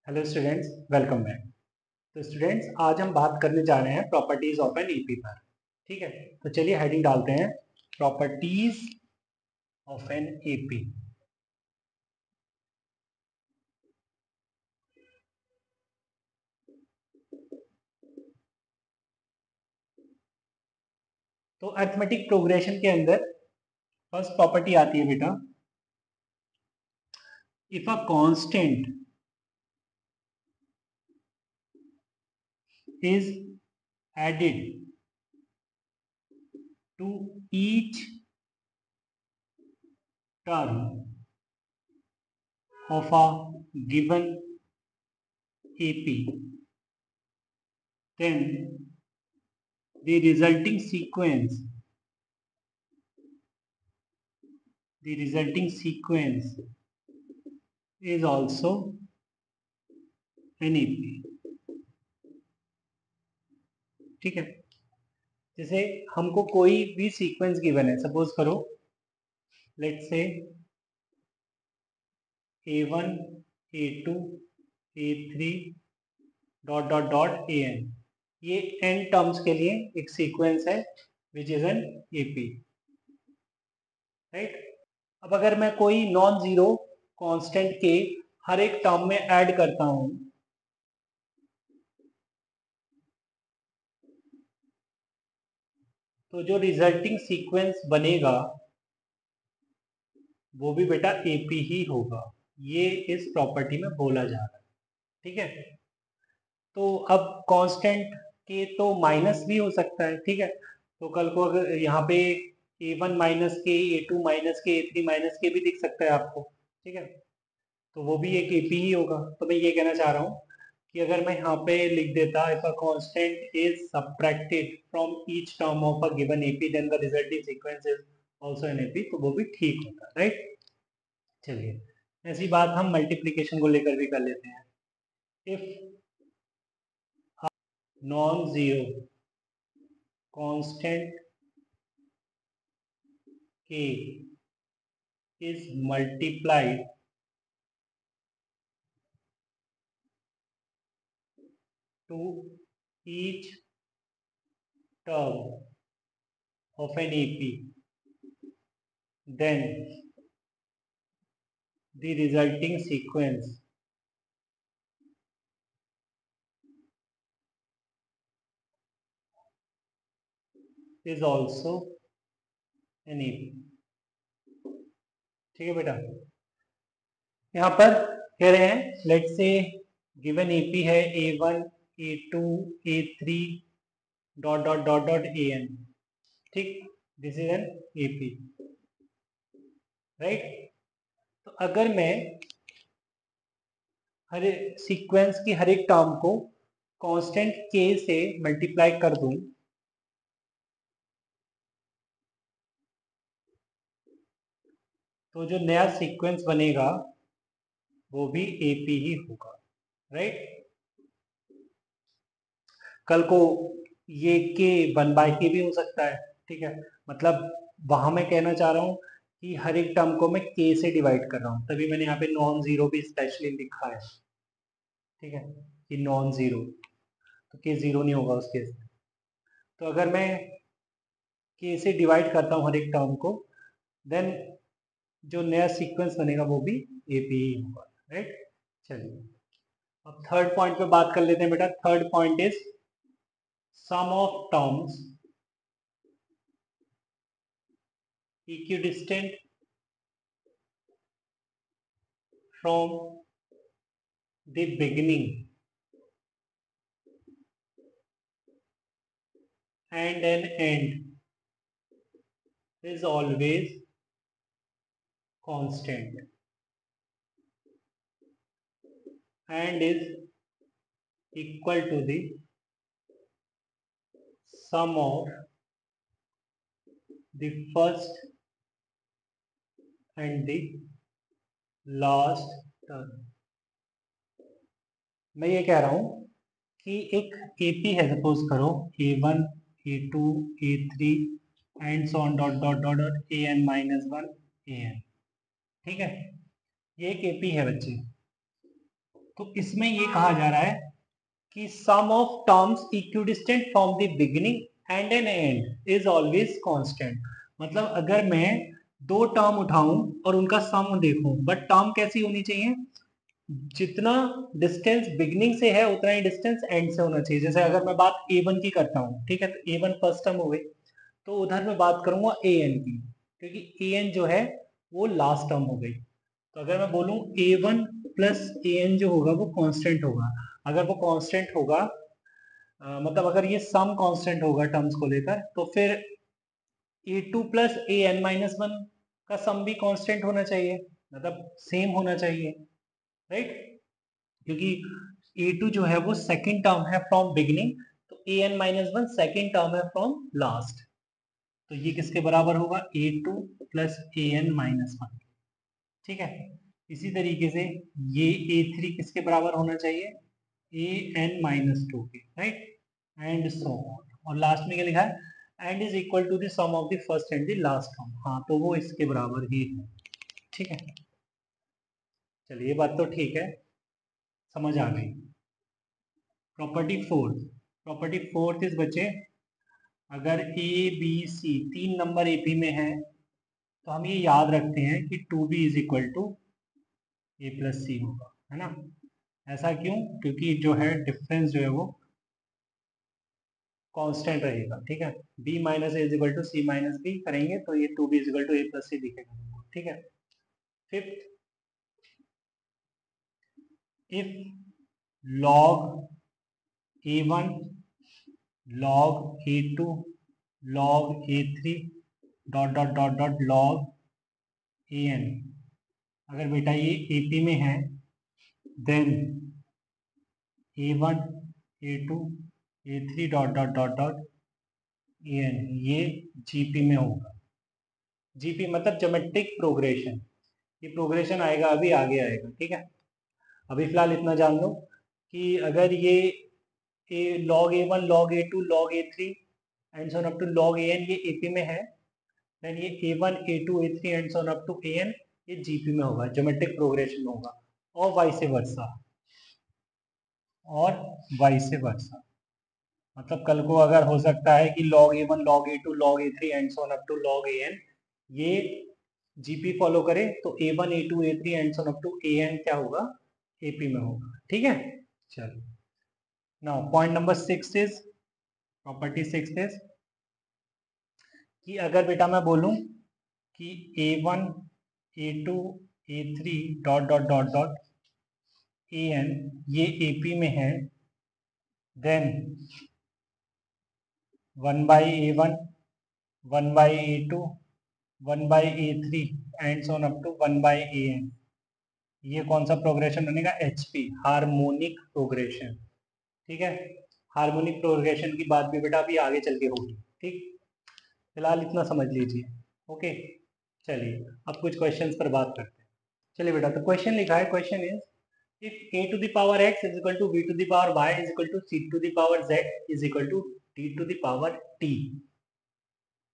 Hello students, welcome back. तो students, आज हम बात करने जा रहे हैं प्रॉपर्टीज ऑफ एन एपी पर। ठीक है, तो चलिए हेडिंग डालते हैं, प्रॉपर्टीज ऑफ एन एपी। तो अरिथमेटिक प्रोग्रेशन के अंदर फर्स्ट प्रॉपर्टी आती है बेटा, if a constant is added to each term of a given AP, then the resulting sequence is also an AP। ठीक है, जैसे हमको कोई भी सीक्वेंस गिवन है, सपोज करो let's say A1 A2 A3 dot dot dot AN, ये n terms के लिए एक सीक्वेंस है which is an AP, right. अब अगर मैं कोई नॉन जीरो कांस्टेंट के हर एक टर्म में ऐड करता हूं, तो जो रिजल्टिंग सीक्वेंस बनेगा वो भी बेटा एपी ही होगा। ये इस प्रॉपर्टी में बोला जा रहा है। ठीक है, तो अब कांस्टेंट के तो माइनस भी हो सकता है। ठीक है, तो कल को अगर यहाँ पे A1 माइनस के, A2 माइनस के, A3 माइनस के भी दिख सकता है आपको। ठीक है, तो वो भी एक एपी ही होगा। तो मैं ये कहना चाह रहा हूँ कि अगर मैं यहाँ पे लिख देता, if a constant is subtracted from each term of a given AP then the resulting sequence is also an AP, तो वो भी ठीक होता, राइट। चलिए, ऐसी बात हम मल्टीप्लिकेशन को लेकर भी कर लेते हैं। If non zero constant k is multiplied to each term of an AP, then the resulting sequence is also an AP। ठीक है बेटा, यहाँ पर कह रहे हैं लेट्स से गिवन एपी है A1 A2 A3 dot dot dot dot AN। ठीक, this is an AP, right. तो अगर मैं हर सीक्वेंस की हर एक टर्म को कांस्टेंट k से मल्टीप्लाई कर दूं, तो जो नया सीक्वेंस बनेगा वो भी एपी ही होगा, राइट। कल को ये के 1/k भी हो सकता है। ठीक है, मतलब वहां मैं कहना चाह रहा हूँ कि हर एक टर्म को मैं के से डिवाइड कर रहा हूँ, तभी मैंने यहाँ पे नॉन जीरो भी स्पेशली लिखा है। ठीक है, कि नॉन जीरो, तो के जीरो नहीं होगा उस केस में। तो अगर मैं के से डिवाइड करता हूँ हर एक टर्म को, देन जो नया सीक्वेंस बनेगा वो भी एपी ही होगा, राइट। चलिए, अब थर्ड पॉइंट पे बात कर लेते हैं बेटा। Third point is sum of terms equidistant from the beginning and an end is always constant and is equal to the sum of the first and the last term। मैं ये कह रहा हूं कि एक एपी है, सपोज करो A1 A2 A3 and so on dot dot dot dot AN -1 AN। ठीक है, ये एक एपी है बच्चे। तो इसमें ये कहा जा रहा है कि sum of terms equidistant from the beginning and an end is always constant. मतलब अगर मैं दो टर्म उठाऊं और उनका सम देखूं, बट टर्म कैसी होनी चाहिए, जितना डिस्टेंस बिगिनिंग से है उतना ही डिस्टेंस एंड से होना चाहिए। जैसे अगर मैं बात a1 की करता हूँ, ठीक है, तो a1 फर्स्ट टर्म हो गई, तो उधर मैं बात करूंगा an की, क्योंकि an जो है वो लास्ट टर्म हो गई। तो अगर मैं बोलूं a1 प्लस an जो होगा वो कांस्टेंट होगा। अगर वो कांस्टेंट होगा, मतलब अगर ये सम कांस्टेंट होगा टर्म्स को लेकर, तो फिर a2 plus an minus one का सम भी कांस्टेंट होना चाहिए, मतलब सेम होना चाहिए, राइट। क्योंकि a2 जो है वो सेकंड टर्म है फ्रॉम बिगिनिंग, तो an minus one second term है फ्रॉम लास्ट। तो ये किसके बराबर होगा, a2 plus an minus one, ठीक है। इसी तरीके से ये a3 किसके बराबर होना चाहिए, an माइनस टू के, राइट, एंड सो ऑन। और लास्ट में क्या लिखा है, and is equal to the sum of the first and the last term. हाँ, तो वो इसके बराबर ही है, ठीक है। चलिए, ये बात तो ठीक है, समझ आ गई। प्रॉपर्टी फोर्थ इज बच्चे, अगर ए बी सी तीन नंबर एपी में है, तो हम ये याद रखते हैं कि 2b is equal to a plus c होगा, है ना। ऐसा क्यों, क्योंकि जो है डिफरेंस जो है वो कांस्टेंट रहेगा, ठीक है। b minus a is equal to c minus b करेंगे तो ये 2b is equal to a plus c दिखेगा, ठीक है। Fifth, if log a1 log a2 log a3 dot dot dot dot log an, अगर बेटा ये AP में है, then a1 a2 a3 dot dot dot dot an ये GP में होगा। GP मतलब ज्योमेट्रिक प्रोग्रेशन, ये प्रोग्रेशन आएगा अभी आगे आएगा, ठीक है। अभी फिलहाल इतना जान लो कि अगर ये log a1 log a2 log a3 and so up to log an ये AP में है, देन ये a1 a2 a3 and so up to an ये GP में होगा, ज्योमेट्रिक प्रोग्रेशन में होगा, और वाइस वर्सा, मतलब कल को अगर हो सकता है कि log a1 log a2 log a3 and so up to log an ये GP फॉलो करे, तो a1 a2 a3 and so up to an क्या होगा, AP में होगा, ठीक है। चलो, now point number 6 is, property 6 is कि अगर बेटा मैं बोलूं कि a1 a2 a3 dot dot dot dot an ये AP में है, then 1 by a1 1 by a2 1 by a3 and so up to 1 by an, ये कौन सा प्रोग्रेशन बनेगा, HP, हार्मोनिक प्रोग्रेशन, ठीक है। हार्मोनिक प्रोग्रेशन की बात भी बेटा अभी आगे चल के होगी, ठीक। फिलहाल इतना समझ लीजिए, ओके। चलिए अब कुछ क्वेश्चंस पर बात करते हैं। चलिए बेटा, तो क्वेश्चन लिखा है, question is if a to the power x is equal to b to the power y is equal to c to the power z is equal to d to the power t,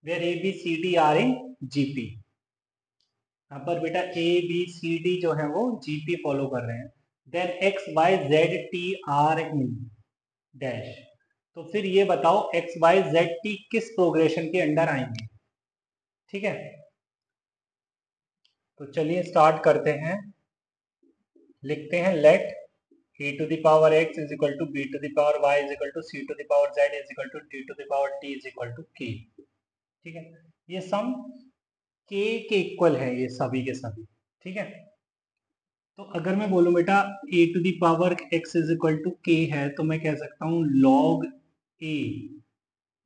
where a b c d are in gp। यहाँ पर बेटा a b c d जो है वो gp follow कर रहे हैं, then x y z t are in dash. तो फिर ये बताओ x y z t किस प्रोग्रेशन के अंडर आएंगे, ठीक है। तो चलिए स्टार्ट करते हैं, लिखते हैं late a to the power x is equal to b to the power y is equal to c to the power z is equal to d to the power t is equal to k, ठीक है। ये सम k के equal है, ये सभी के सभी, ठीक है। तो अगर मैं बोलूं बेटा a to the power x is equal to k है, तो मैं कह सकता हूं log a,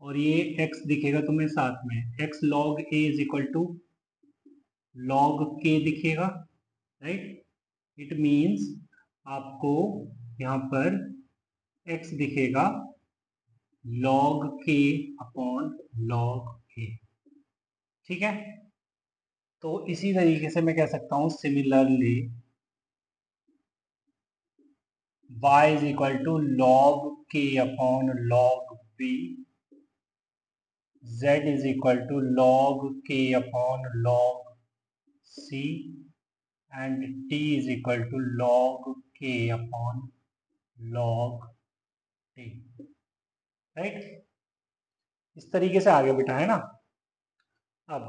और ये x दिखेगा तुम्हें साथ में, x log a is equal to log k दिखेगा, राइट। इट मीन्स आपको यहाँ पर x दिखेगा log k upon log a, ठीक है। तो इसी तरीके से मैं कह सकता हूं similarly y is equal to log k upon log b, z is equal to log k upon log c, and t is equal to log k upon log t, राइट। इस तरीके से आगे बेटा, है ना। अब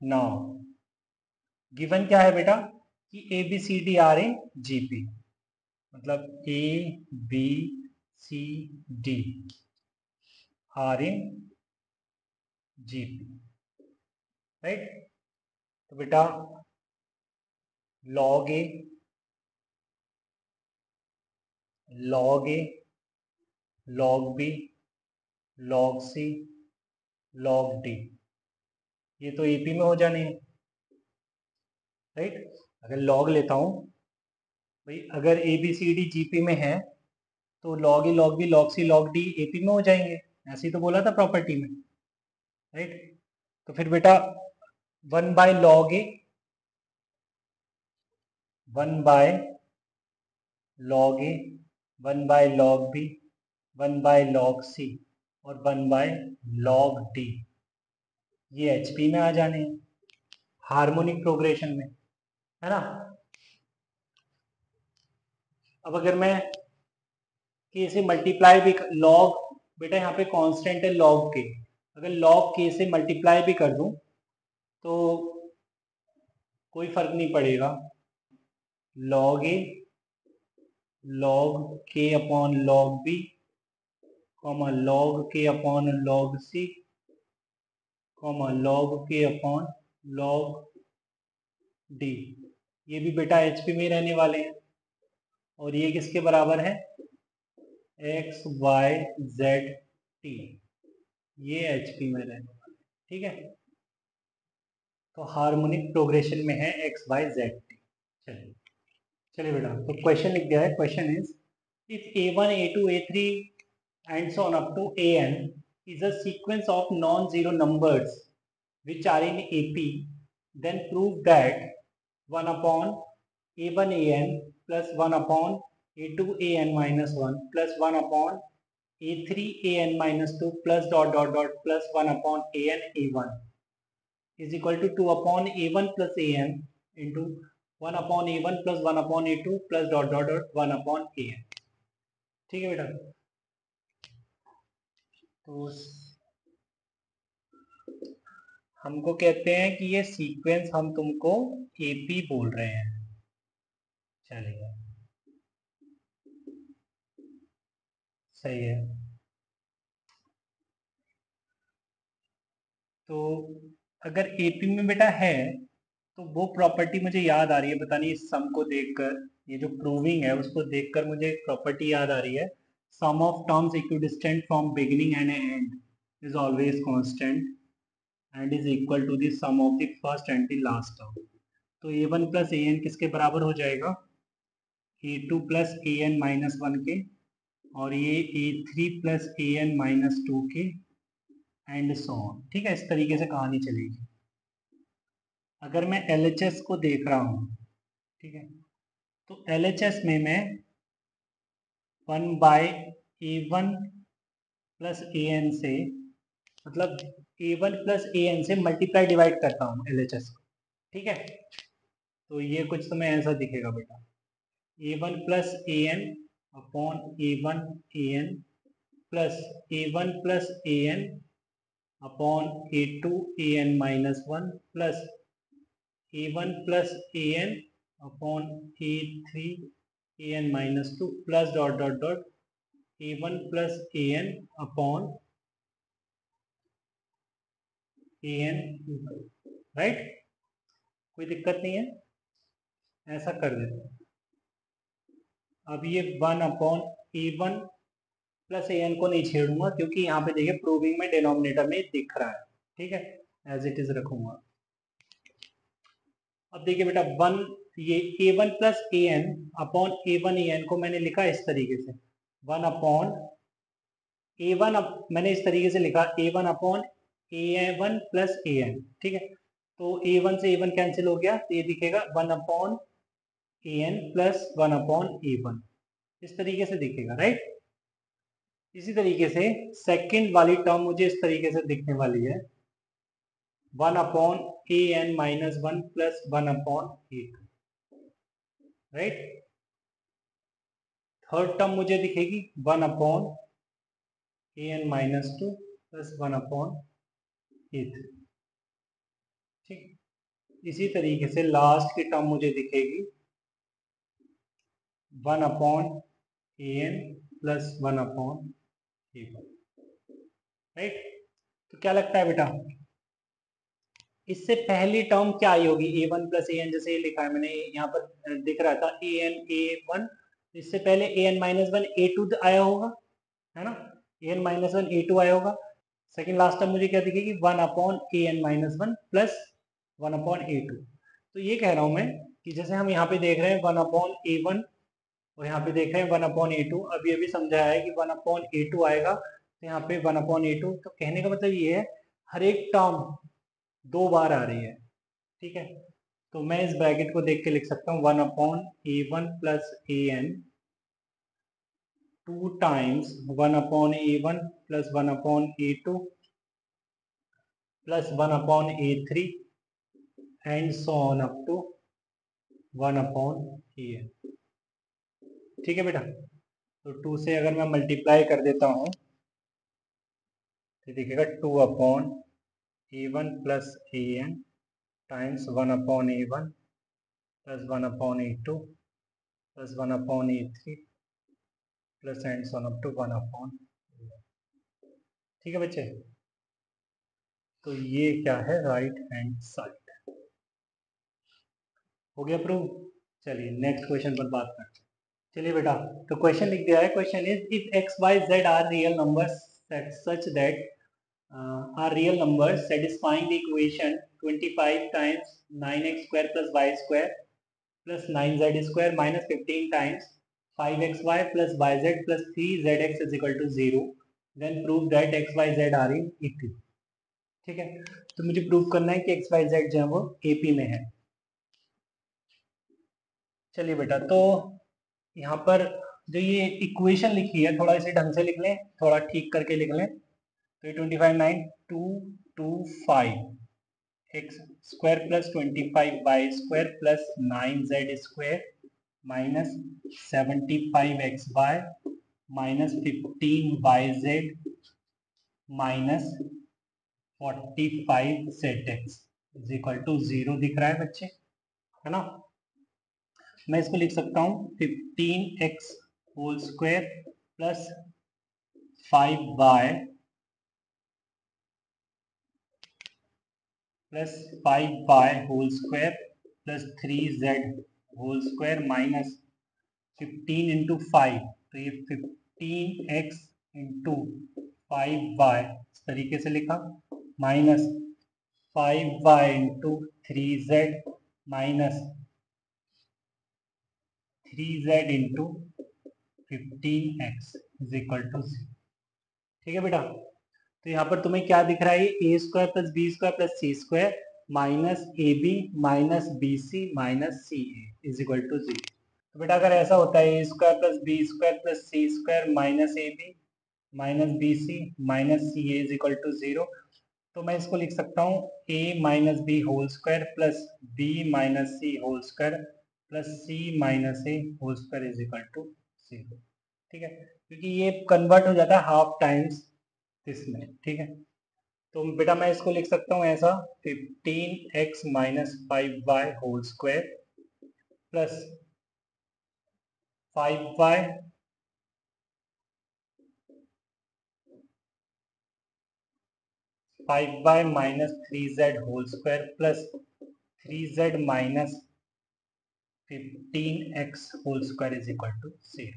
नाउ गिवन क्या है बेटा कि a B C d are in GP, मतलब a B C d are in GP, right. तो बेटा log a, log a, log b, log c, log d, ये तो एपी में हो जाने हैं, राइट। अगर लॉग लेता हूं भाई, अगर A B C D GP में है तो log A log B log C log D AP में हो जाएंगे, ऐसे ही तो बोला था प्रॉपर्टी में, राइट। तो फिर बेटा 1 by log a, 1 by log a, 1 by log b, 1 by log c और 1 बाय लॉग डी, ये एचपी में आ जाने हैं हार्मोनिक प्रोग्रेशन में, है ना। अब अगर मैं के से मल्टीप्लाई भी, लॉग बेटा यहाँ पे कांस्टेंट है लॉग के, अगर लॉग के से मल्टीप्लाई भी कर दूं तो कोई फर्क नहीं पड़ेगा, log A log K upon log B, comma log K upon log C, comma log K upon log D, ये भी बेटा एचपी में रहने वाले हैं। और ये किसके बराबर है, एक्स वाई जेड टी, ये एचपी में रहने वाले, ठीक है। तो हार्मोनिक प्रोग्रेशन में है एक्स वाई जेड टी। चलिए चलिए बेटा, तो क्वेश्चन लिख दिया है। Question is if a1 a2 a3 and so on up to an is a sequence of non-zero numbers which are in AP, then prove that 1 upon a1 an plus 1 upon a2 an minus 1 plus 1 upon a3 an minus 2 plus dot dot dot plus 1 upon an a1 is equal to 2 upon a1 plus an into 1 upon a1 plus 1 upon a2 plus dot dot dot 1 upon an, ठीक है बेटा। तो हमको कहते हैं कि ये sequence हम तुमको एपी बोल रहे हैं, चलिए सही है। तो अगर एपी में बेटा है तो वो प्रॉपर्टी मुझे याद आ रही है, पता नहीं इस सम को देखकर, ये जो प्रूविंग है उसको देखकर मुझे एक प्रॉपर्टी याद आ रही है, sum of terms equidistant from beginning and end is always constant and is equal to the sum of the first and the last term. तो a1 प्लस ए एन किसके बराबर हो जाएगा, a2 plus a n minus 1 के, और ये a3 plus a n minus 2 के, and so on, ठीक है। इस तरीके से कहानी चलेगी। अगर मैं LHS को देख रहा हूँ, ठीक है, तो LHS में मैं 1 bye a1 plus a N से, मतलब a1 प्लस ए एन से मल्टीप्लाई डिवाइड करता हूँ LHS को, ठीक है। तो ये कुछ समय ऐसा दिखेगा बेटा, a1 plus a n upon a1 a n plus a1 plus a n upon a2 a n minus 1 plus a1 plus a n upon a3 a n minus 2 plus dot dot dot a1 plus a n upon a n, right. कोई दिक्कत नहीं है, ऐसा कर देते हैं। अब ये 1 upon a1 plus a N को नहीं छेड़ूंगा क्योंकि यहाँ पे देखिए प्रूविंग में डिनोमिनेटर में दिख रहा है, ठीक है, एज इट इज रखूंगा। अब देखिए बेटा 1, ये a1 plus a n upon a1 a N को मैंने लिखा इस तरीके से, 1 अपॉन a1, मैंने इस तरीके से लिखा a1 upon a1 plus a N, ठीक है। तो a1 से a1 कैंसिल हो गया, तो ये दिखेगा 1 upon a n plus 1 upon a1, इस तरीके से दिखेगा, राइट। इसी तरीके से सेकंड वाली टर्म मुझे इस तरीके से दिखने वाली है, 1 upon a n minus 1 plus 1 upon a two, right. Third term मुझे दिखेगी 1 upon an-2 plus 1 upon a3। ठीक। इसी तरीके से लास्ट की टर्म मुझे दिखेगी 1 upon an plus 1 upon a1। Right. तो क्या लगता है बेटा, इससे पहली टर्म क्या आई होगी? a1 प्लस an, जैसे ये लिखा है मैंने यहाँ पर दिख रहा था an a1, इससे पहले an माइनस 1 a2 आया होगा, है ना? an माइनस 1 a2 आया होगा। सेकेंड लास्ट टर्म मुझे क्या दिखेगी? 1 upon an minus 1 plus 1 upon a2। तो ये कह रहा हूँ मैं कि जैसे हम यहाँ पे देख रहे हैं 1 अपॉन a1 और यहाँ पे देख रहे हैं 1 अपॉन a2, अभी अभी समझाया है कि 1 अपॉन a2 आएगा, तो यहाँ पे 1 अपॉन a2। तो कहने का मतलब ये है हर एक टर्म 2 बार आ रही है। ठीक है, तो मैं इस ब्रैकेट को देख के लिख सकता हूँ 1 upon a1 plus an 2 times 1 upon a1 plus 1 upon a2 plus 1 upon a3 and so on up to 1 upon an। ठीक है बेटा, तो 2 से अगर मैं मल्टीप्लाई कर देता हूँ तो दिखेगा 2 upon a1 plus an times 1 upon a1 plus 1 upon a2 plus 1 upon a3 plus and so on up to 1 upon. ठीक है बच्चे, तो ये क्या है? Right hand side. हो गया प्रूव। चलिए नेक्स्ट क्वेश्चन पर बात करते हैं। चलिए बेटा, तो क्वेश्चन लिख दिया है। Question is if X Y Z are real numbers such that are real numbers satisfying the equation 25 times 9x square plus Y square plus 9z square minus 15 times 5xy plus yz plus 3zx is equal to 0, then prove that X Y Z are in EP। ठीक है, तो मुझे prove करना है कि x Y Z जो है वो AP में है। चलिए बेटा, तो यहाँ पर जो ये इक्वेशन लिखी है थोड़ा इसे ढंग से लिख लें, थोड़ा ठीक करके लिख लें। तो ये 25 9 2 2 5 X square plus 25 Y square plus 9z square minus 75 X Y minus 15 Y Z minus 45 set X is equal to 0 दिख रहा है बच्चे, है ना? मैं इसको लिख सकता हूँ 15x whole square plus 5y plus 5y whole square plus 3z whole square minus 15 into 5, तो ये 15x इंटू 5y इस तरीके से लिखा, minus 5y into 3z minus 3z into 15x is equal to 0। ठीक है बेटा, तो यहाँ पर तुम्हें क्या दिख रहा है? A square plus b square plus c square minus a b minus b c minus c a is equal to 0। तो बेटा अगर ऐसा होता है a square plus b square plus c square minus a b minus b c minus c a is equal to 0, तो मैं इसको लिख सकता हूँ a minus b whole square plus b minus c whole square plus C minus A whole square is equal to 0। ठीक है, क्योंकि ये कन्वर्ट हो जाता है हाफ टाइम्स इसमें। ठीक है, तो बेटा मैं इसको लिख सकता हूँ ऐसा 15x minus 5y whole square plus 5y minus 3z whole square plus 3z minus 15x whole square is equal to 0।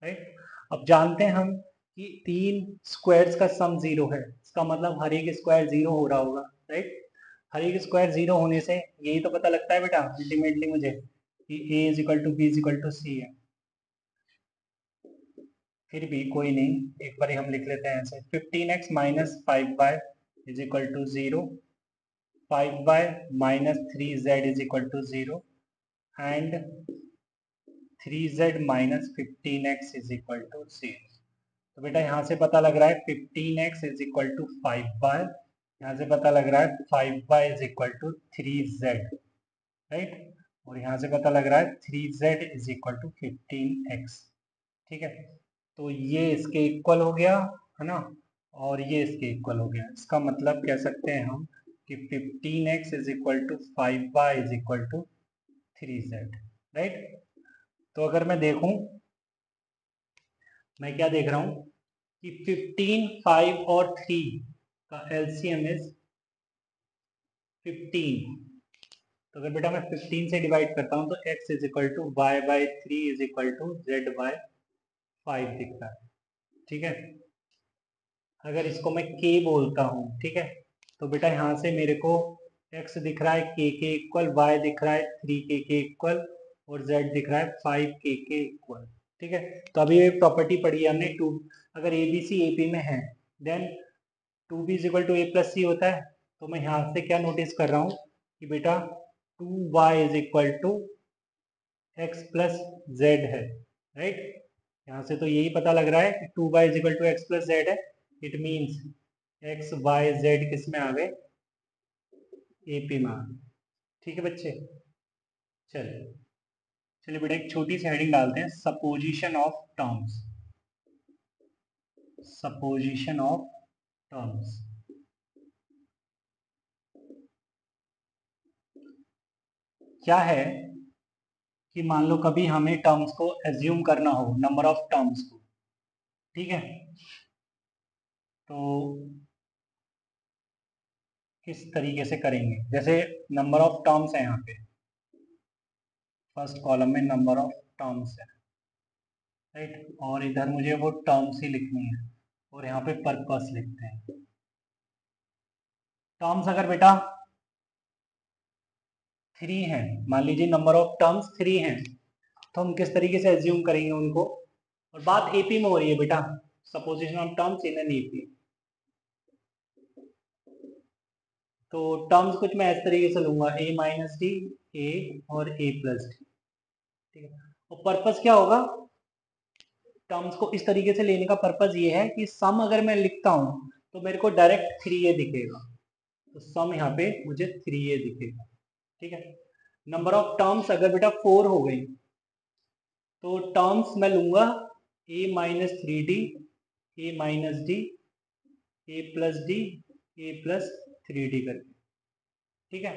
Right, अब जानते हैं हम कि तीन स्क्वायर्स का सम 0 है, इसका मतलब हर एक स्क्वायर 0 हो रहा होगा। राइट, हर एक स्क्वायर 0 होने से यही तो पता लगता है बेटा अल्टीमेटली मुझे कि a is equal to b is equal to c है। फिर भी कोई नहीं, एक बार हम लिख लेते हैं ऐसे 15x minus 5y is equal to 0, 5y minus 3z is equal to 0 and 3z minus 15x is equal to 0। तो बेटा यहाँ से पता लग रहा है 15x is equal to 5y, यहाँ से पता लग रहा है 5y is equal to 3z। Right, और यहाँ से पता लग रहा है 3z is equal to 15x। ठीक है, तो ये इसके इक्वल हो गया है ना, और ये इसके इक्वल हो गया। इसका मतलब कह सकते हैं हम कि 15x is equal to 5y is equal to 3z, right. तो अगर मैं देखूं, मैं क्या देख रहा हूं कि 15, 5 और 3 का एलसीएम इज 15। तो अगर बेटा मैं 15 से डिवाइड करता हूं तो x is equal to Y by 3 is equal to Z by 5 दिख रहा है। ठीक है, अगर इसको मैं k बोलता हूँ, ठीक है, तो बेटा यहाँ से मेरे को x दिख रहा है k के इक्वल, y दिख रहा है 3k के इक्वल, और z दिख रहा है 5k के इक्वल। ठीक है, तो अभी ये प्रॉपर्टी पढ़ी है हमने, टू अगर A B C A P में है then 2b is equal to a plus c होता है। तो मैं यहाँ से क्या नोटिस कर रहा हूँ कि बेटा 2y is equal to x plus Z है, राइट। यहाँ से तो यही पता लग रहा है कि 2y is equal to x plus Z है। It means x Y z किस में आ गए, एपी में आ गए। ठीक है बच्चे, चलिए चलिए बेटा एक छोटी सी हेडिंग डालते हैं, supposition of terms. Supposition of terms क्या है कि मान लो कभी हमें टर्म्स को एज्यूम करना हो, नंबर ऑफ टर्म्स को, ठीक है, तो किस तरीके से करेंगे। जैसे नंबर ऑफ टर्म्स है यहाँ पे, फर्स्ट कॉलम में नंबर ऑफ टर्म्स है, राइट, और इधर मुझे वो टर्म्स ही लिखनी है, और यहाँ पे पर्पस लिखते हैं। टर्म्स अगर बेटा 3 है, मान लीजिए नंबर ऑफ टर्म्स 3 हैं, तो हम किस तरीके से एज्यूम करेंगे उनको। और बात एपी में हो रही है बेटा, supposition of terms in an AP. तो टर्म्स कुछ मैं इस तरीके से लूंगा, a माइनस डी, ए और a प्लस डी। ठीक है, और पर्पस क्या होगा, टर्म्स को इस तरीके से लेने का पर्पस ये है कि सम अगर मैं लिखता हूं तो मेरे को डायरेक्ट 3a दिखेगा, तो सम यहाँ पे मुझे 3a दिखेगा। ठीक है, नंबर ऑफ टर्म्स अगर बेटा 4 हो गई तो टर्म्स मैं लूंगा a minus 3d, a minus d, a plus D, a plus 3d करके। ठीक है,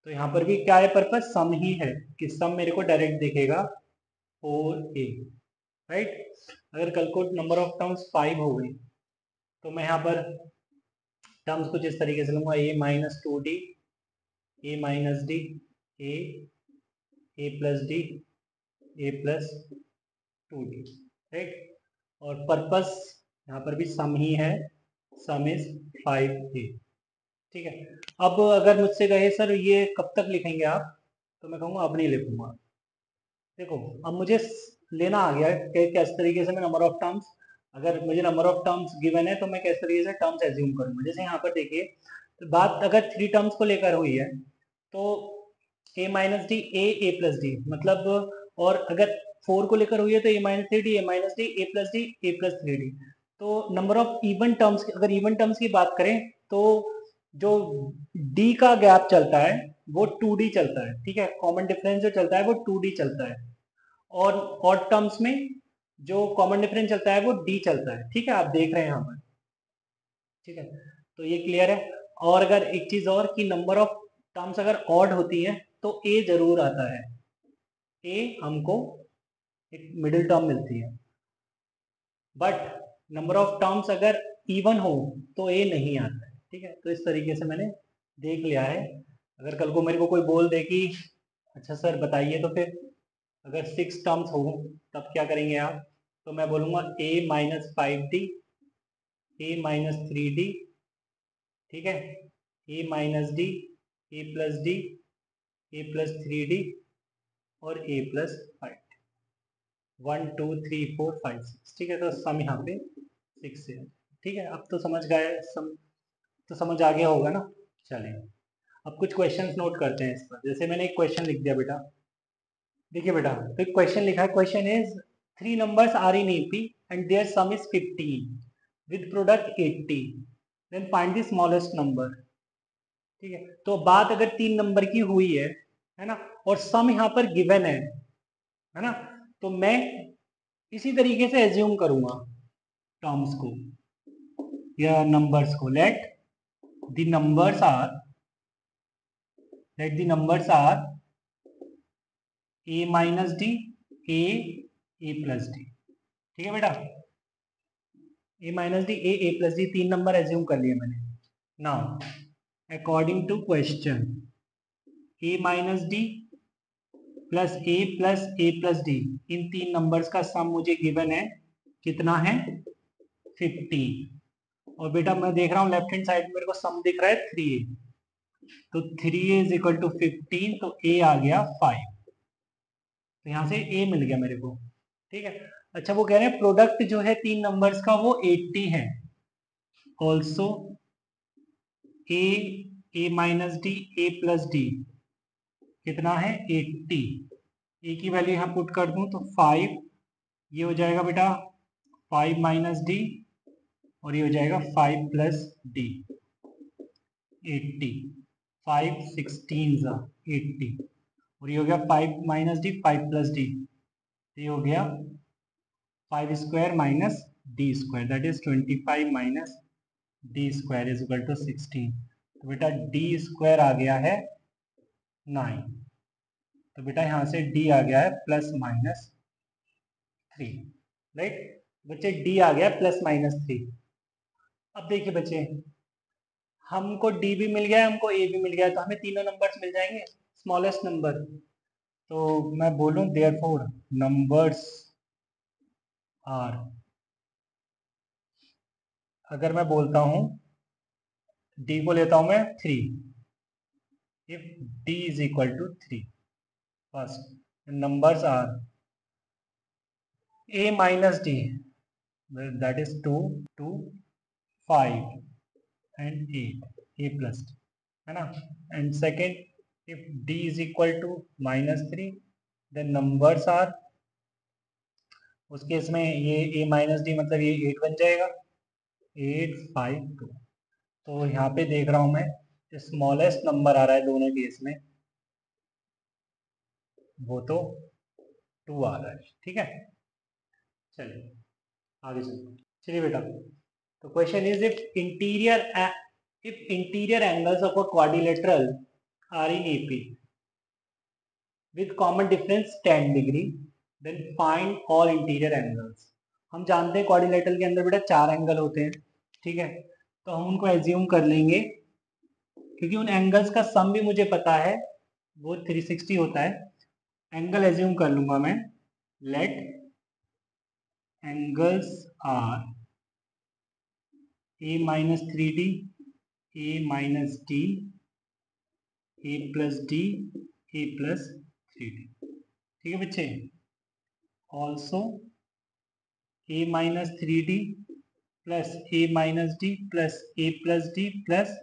तो यहाँ पर भी क्या है, पर्पस सम ही है कि सम मेरे को डायरेक्ट दिखेगा 4a, राइट। अगर कल को नंबर ऑफ टर्म्स 5 हो गई तो मैं यहाँ पर टर्म्स कुछ इस तरीके से लूंगा, a minus 2d, a minus d, a plus D, a plus 2d, right. और पर्पस यहाँ पर भी सम ही है, सम इज 5a। ठीक है, अब अगर मुझसे कहे सर ये कब तक लिखेंगे आप, तो मैं कहूँगा अब नहीं लिखूंगा। देखो अब मुझे लेना आ गया है कि किस तरीके से मैं नंबर ऑफ टर्म्स, अगर मुझे नंबर ऑफ टर्म्स गिवन है तो मैं किस तरीके से टर्म्स एज्यूम करूंगा। जैसे यहाँ पर देखिए, तो बात अगर 3 टर्म्स को लेकर हुई है तो a minus D, A plus D, मतलब, और अगर 4 को लेकर हुई है तो a minus three D, A minus D, A plus D, A plus 3d। तो नंबर ऑफ इवन टर्म्स, अगर इवन टर्म्स की बात करें तो जो d का गैप चलता है वो 2d चलता है। ठीक है, कॉमन डिफरेंस जो चलता है वो 2d चलता है, और ऑड टर्म्स में जो कॉमन डिफरेंस चलता है वो d चलता है। ठीक है, आप देख रहे हैं यहाँ पर। ठीक है, तो ये क्लियर है। और अगर एक चीज और कि नंबर ऑफ टर्म्स अगर ऑड होती है तो a जरूर आता है, a हमको एक मिडिल टर्म मिलती है, बट नंबर ऑफ टर्म्स अगर इवन हो तो a नहीं आता है। ठीक है, तो इस तरीके से मैंने देख लिया है। अगर कल को मेरे को कोई बोल दे कि अच्छा सर बताइए, तो फिर अगर 6 टर्म्स हो तब क्या करेंगे आप, तो मैं बोलूंगा a minus 5d, a minus 3d, ठीक है, a minus d, a plus D, a plus 3d, और a प्लस 5, 1 2 3 4 5 6। ठीक है, तो सम यहाँ पे 6 है। ठीक है, अब तो समझ गए, तो समझ आ गया होगा ना। चलिए अब कुछ क्वेश्चंस नोट करते हैं इस पर। जैसे मैंने एक क्वेश्चन लिख दिया बेटा, देखिए बेटा, तो एक क्वेश्चन लिखा है, question is 3 numbers are in AP and their sum is 15 with product 80, then find the smallest number. ठीक है, तो बात अगर 3 नंबर की हुई है है ना, और सम यहाँ पर गिवन है ना, तो मैं इसी तरीके से एज्यूम करूंगा टर्म्स को या नंबर्स को। Let the numbers are a minus D, A plus d. ठीक है बेटा, a minus D, A plus d, तीन नंबर एज्यूम कर लिए मैंने। Now according to question, a minus d plus a plus d, इन तीन नंबर्स का सम मुझे गिवन है, कितना है 15। और बेटा मैं देख रहा हूँ लेफ्ट हैंड साइड में मेरे को सम दिख रहा है 3a, तो 3a इज इक्वल टू 15, तो a आ गया 5, तो यहाँ से a मिल गया मेरे को। ठीक है, अच्छा वो कह रहे हैं प्रोडक्ट जो है तीन नंबर्स का वो 80 है। Also a minus D, A plus D कितना है 80, ए की वैल्यू यहाँ पुट कर दूं तो 5, ये हो जाएगा बेटा 5 माइनस डी, और ये हो जाएगा 5 प्लस डी, 80, 5 16 80, और ये हो गया 5 माइनस डी, 5 प्लस डी, ये हो गया 5 square minus D square, that is 25 minus D square is equal to 16। तो बेटा डी स्क्वायर आ गया है 9, तो बेटा यहाँ से डी आ गया है प्लस माइनस 3, राइट बच्चे, डी आ गया प्लस माइनस 3। अब देखिए बच्चे, हमको डी भी मिल गया है, हमको ए भी मिल गया है, तो हमें तीनों नंबर्स मिल जाएंगे, स्मॉलेस्ट नंबर। तो मैं बोलूं देयरफॉर नंबर्स आर, अगर मैं बोलता हूं डी को लेता हूं मैं 3, if D is equal to 3, first numbers are a minus d, that is 2, 2, 5 and 8, a plus d, है ना, and second if d is equal to minus 3, then numbers are, उस केस में ये a minus d मतलब ये 8 बन जाएगा, 8, 5, 2। तो यहाँ पे देख रहा हूं मैं स्मॉलेस्ट नंबर आ रहा है दोनों केस में, वो तो 2 आ रहा है। ठीक है, चलिए आगे चलते। चलिए बेटा, तो question is if interior angles of a quadrilateral are in AP with common difference 10 degree, then find all interior angles। हम जानते हैं क्वाड्रिलेटरल के अंदर बेटा 4 एंगल होते हैं, ठीक है, तो हम उनको एज्यूम कर लेंगे, क्योंकि उन एंगल्स का सम भी मुझे पता है, वो 360 होता है। एंगल एज्यूम कर लूंगा मैं, let angles are a minus 3d, a minus d, a plus d, a plus 3d। ठीक है बच्चे, also a minus 3d plus a minus d plus a plus d plus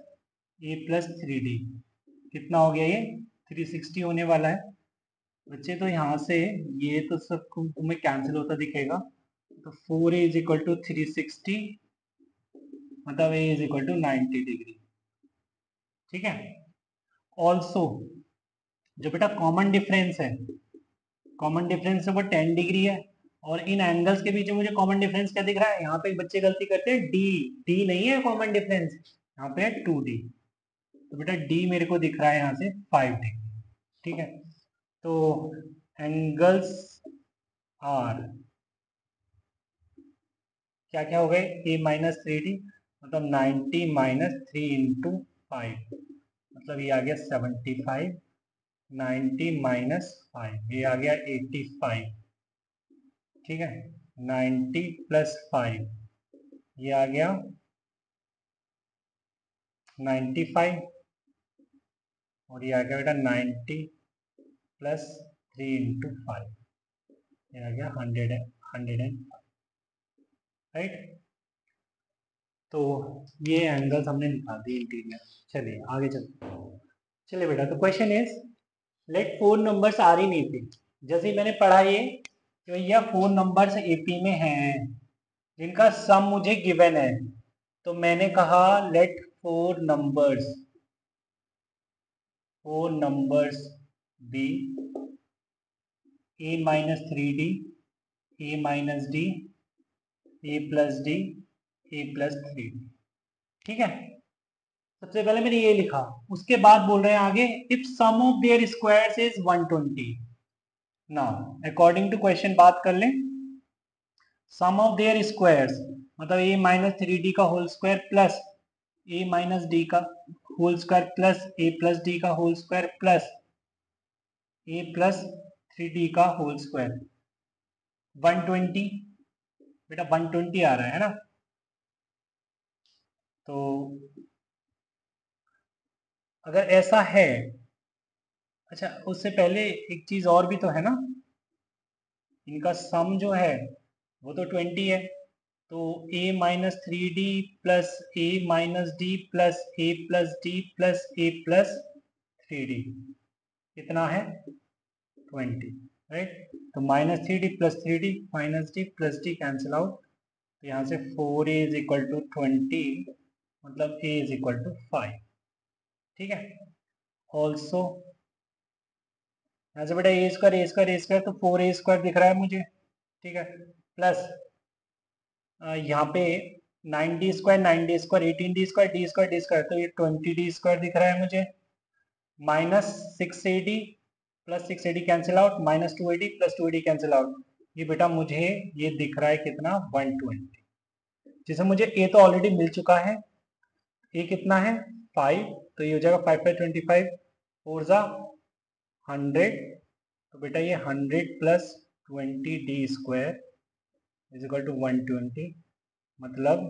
a plus 3d, कितना हो गया ये 360 होने वाला है बच्चे। तो यहाँ से ये तो सब तुम्हें कैंसिल होता दिखेगा, तो 4a इज इक्वल टू 360, मतलब a is equal to 90 degree. ठीक है, ऑल्सो जो बेटा कॉमन डिफरेंस है, कॉमन डिफरेंस है वो 10 डिग्री है, और इन एंगल्स के बीच में मुझे कॉमन डिफरेंस क्या दिख रहा है, यहाँ पे बच्चे गलती करते हैं, डी, डी नहीं है कॉमन डिफरेंस, यहाँ पे है 2d, तो बेटा डी मेरे को दिख रहा है यहाँ से 5 डिग्री। ठीक है, तो एंगल्स आर क्या क्या हो गए, a माइनस 3d मतलब 90 माइनस 3 इंटू 5, मतलब ये आ गया 75, 90 माइनस 5 ये आ गया 85। ठीक है, 90 प्लस 5 ये आ गया 95, और ये आ गया बेटा 90 प्लस 3 इंटू 5, ये आ गया 105, राइट। तो ये एंगल्स हमने निकाल दिए इंटीरियर। चलिए आगे चलते हैं। चलिए बेटा, तो question is let 4 numbers are in AP. जैसे ही मैंने पढ़ा ये कि भैया 4 नंबर्स एपी में हैं जिनका सम मुझे गिवन है, तो मैंने कहा let 4 numbers be A minus 3d A minus D A plus D A plus 3d। ठीक है, सबसे पहले मैंने ये लिखा, उसके बाद बोल रहे हैं आगे if sum of their squares is 120। Now according to question बात कर लें, सम ऑफ देयर स्क्वायर्स मतलब ए माइनस 3d का होल स्क्वायर प्लस ए माइनस डी का whole square plus a plus D का whole square plus a plus 3d का whole square 120। बेटा 120 आ रहा है ना, तो अगर ऐसा है, अच्छा उससे पहले एक चीज और भी तो है ना, इनका सम जो है वो तो 20 है, तो a minus 3d plus A minus d plus a plus D plus a plus 3d कितना है 20, राइट। तो minus 3d plus 3d minus d plus D cancel out, तो यहाँ से 4a इज इक्वल टू 20, मतलब a इज इक्वल टू 5। ठीक है, also यहाँ से बेटा ए स्क्वायर तो 4a स्क्वायर दिख रहा है मुझे। ठीक है, प्लस यहाँ पे 9d square 18d square D square, तो ये 20d स्क्वायर दिख रहा है मुझे, minus 6ad plus 6ad cancel out, minus 2ad plus 2ad cancel out, ये बेटा मुझे ये दिख रहा है कितना 120, जिसे मुझे a तो ऑलरेडी मिल चुका है, a कितना है 5, तो ये हो जाएगा 5 बाई 25 4 जा 100, तो बेटा ये 100 plus 20d square is equal to 120, मतलब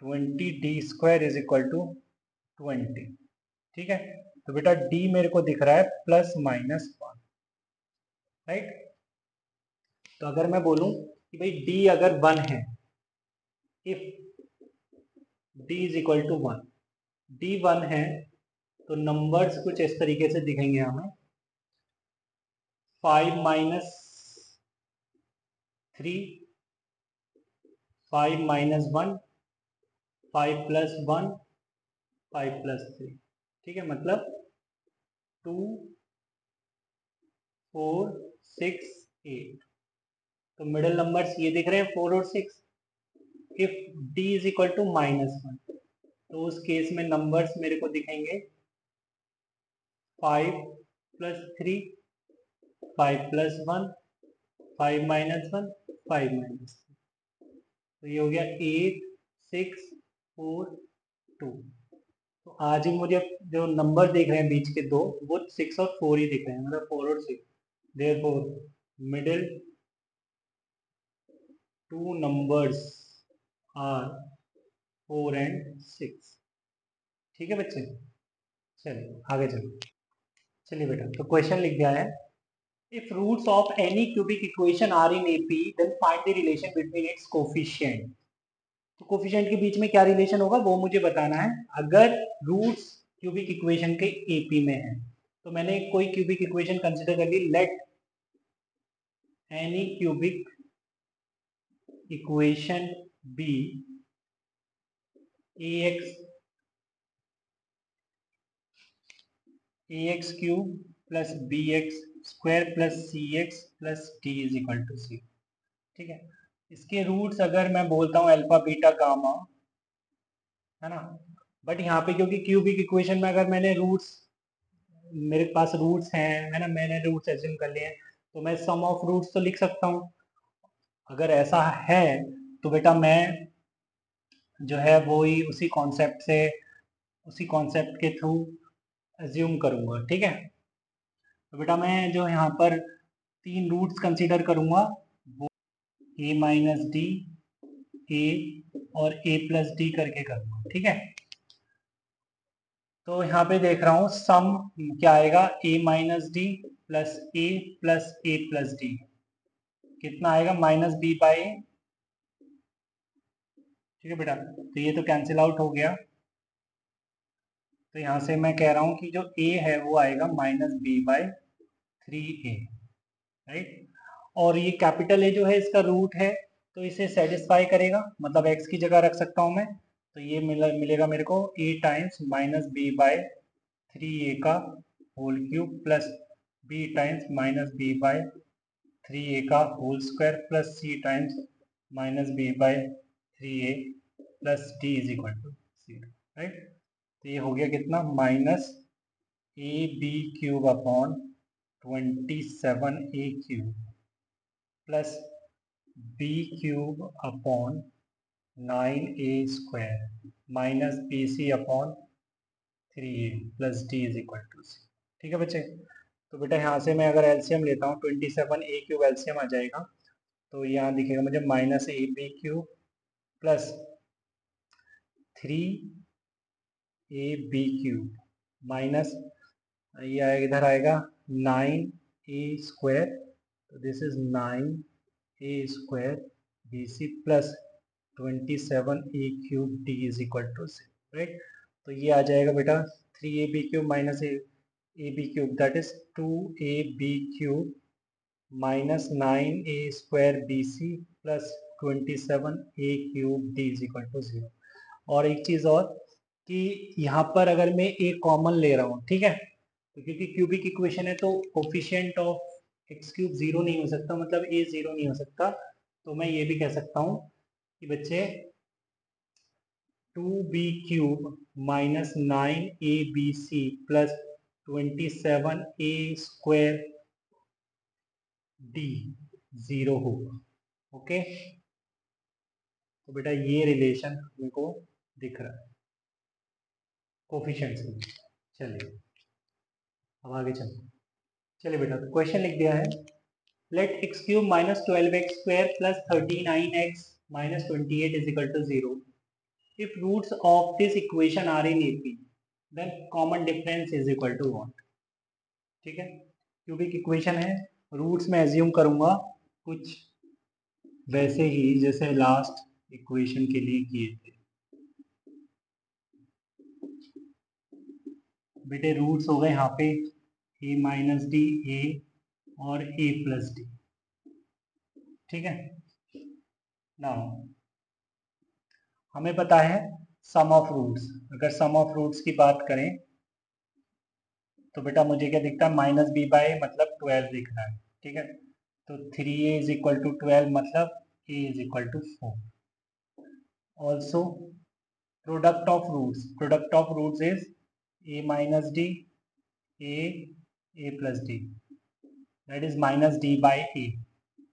20d square is equal to 20। ठीक है, तो बेटा d मेरे को दिख रहा है प्लस माइनस 1, राइट। तो अगर मैं बोलूं कि भाई d अगर 1 है, if d is equal to 1, d 1 है, तो नंबर्स कुछ इस तरीके से दिखेंगे हमें, 5 माइनस 3, 5 माइनस 1, 5 प्लस 1, 5 प्लस 3। ठीक है, मतलब 2 4 6 8, तो मिडिल नंबर्स ये दिख रहे हैं 4 और 6। If d is equal to -1, तो उस केस में नंबर्स मेरे को दिखेंगे 5 प्लस 3, 5 प्लस 1, 5 माइनस 1, 5 माइनस 3, तो ये हो गया 8 6 4 2। तो आज ही मुझे जो नंबर दिख रहे हैं बीच के दो, वो 6 और 4 ही दिख रहे हैं, मतलब 4 और 6, therefore middle two numbers are 4 and 6। ठीक है बच्चे, चलिए आगे चलो। चलिए बेटा, तो क्वेश्चन लिख दिया है, if roots of any cubic equation are in AP then find the relation between its coefficient. तो कोफिशिएंट के बीच में क्या रिलेशन होगा वो मुझे बताना है, अगर रूट्स क्यूबिक इक्वेशन के एपी में है। तो मैंने कोई क्यूबिक इक्वेशन कंसिडर कर ली, let any cubic equation be ax cube plus bx square plus cx plus d is equal to 0। ठीक है, इसके रूट्स अगर मैं बोलता हूँ अल्फा बीटा गामा, है ना, बट यहाँ पे क्योंकि क्यूबिक इक्वेशन में अगर मैंने रूट्स, मेरे पास रूट्स हैं, है ना, मैंने रूट्स एज्यूम कर लिए हैं, तो मैं सम ऑफ रूट्स तो लिख सकता हूँ। अगर ऐसा है तो बेटा मैं जो है वो ही उसी कॉन्सेप्ट के थ्रू एज्यूम करूंगा। ठीक है, तो बेटा मैं जो यहाँ पर 3 रूट्स कंसीडर करूंगा, वो a माइनस डी, ए और a प्लस डी करके करूंगा। ठीक है, तो यहाँ पे देख रहा हूँ सम क्या आएगा, a minus d plus a plus a plus D, कितना आएगा माइनस बी बाई ए। ठीक है बेटा, तो ये तो कैंसिल आउट हो गया, तो यहाँ से मैं कह रहा हूँ कि जो a है वो आएगा minus b by 3a, right. और ये कैपिटल ए जो है इसका रूट है, तो इसे सेटिस्फाई करेगा, मतलब x की जगह रख सकता हूँ मैं, तो ये मिलेगा मेरे को a times minus b by 3a का whole cube plus b times minus b by 3a का whole square plus c times minus b by 3a plus d is equal to 0, right. तो ये हो गया कितना, minus a b cube upon 27a cube plus b cube upon 9a square minus b c upon 3a plus d is equal to c. ठीक है बच्चे, तो बेटा यहाँ से मैं अगर एलसीएम लेता हूँ 27a क्यूब एलसीएम आ जाएगा, तो यहाँ दिखेगा मुझे minus a b cube plus 3ab cube minus ये इधर आएगा 9a स्क्वायर, तो this is 9a square b c plus 27a cube d is equal to c, right. तो ये आ जाएगा बेटा 3ab cube minus a b cube that is 2ab cube minus 9a square b c plus 27a cube d is equal to 0। और एक चीज़ और कि यहाँ पर अगर मैं a कॉमन ले रहा हूँ, ठीक है, तो क्योंकि क्यूबिक इक्वेशन है तो कोफिशिएंट ऑफ एक्स क्यूब 0 नहीं हो सकता, मतलब a 0 नहीं हो सकता। तो मैं ये भी कह सकता हूँ कि बच्चे 2b cube minus 9abc plus 27a square D 0 होगा। ओके, तो बेटा ये रिलेशन मेरे को दिख रहा है कोफिशिएंट्स में। चलिए अब आगे चलते, चलिए बेटा तो क्वेश्चन लिख दिया है, let x cube minus 12x square plus 39x minus 28 is equal to 0 if roots of this equation are in AP then common difference is equal to what। ठीक है, क्यूबिक इक्वेशन है, रूट्स में assume करूंगा कुछ वैसे ही जैसे last equation के लिए किए थे। बेटे रूट्स हो गए यहाँ पे a माइनस डी ए और a प्लस डी, ठीक है ना। हमें पता है सम ऑफ रूट्स, अगर सम ऑफ रूट्स की बात करें तो बेटा मुझे क्या दिखता है, माइनस बी बाय मतलब 12 दिख रहा है, ठीक है। तो 3a इज इक्वल टू 12 मतलब a is equal to 4। Also product of roots is a minus d a plus d that is minus d by a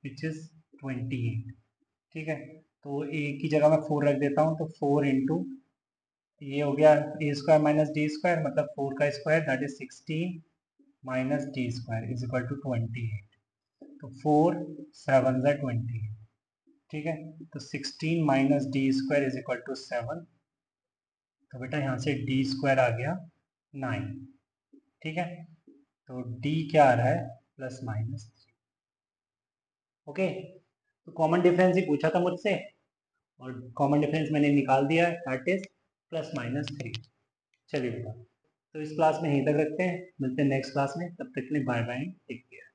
which is 28, ठीक है। तो a की जगह मैं 4 रख देता हूँ, तो 4 इंटू ये हो गया a square minus D square मतलब 4 का square that is 16 minus D square is equal to 28। तो 4 7 ज़ा 28, ठीक है। तो 16 minus D square is equal to 7, तो बेटा यहाँ से डी स्क्वायर आ गया 9, ठीक है। तो डी क्या आ रहा है, प्लस माइनस 3। ओके, तो कॉमन डिफरेंस ही पूछा था मुझसे और कॉमन डिफरेंस मैंने निकाल दिया है दैट इज प्लस माइनस 3। चलिए बेटा तो इस क्लास में यहीं तक रखते हैं, मिलते हैं नेक्स्ट क्लास में, तब तक के लिए बाय बाय, टेक केयर।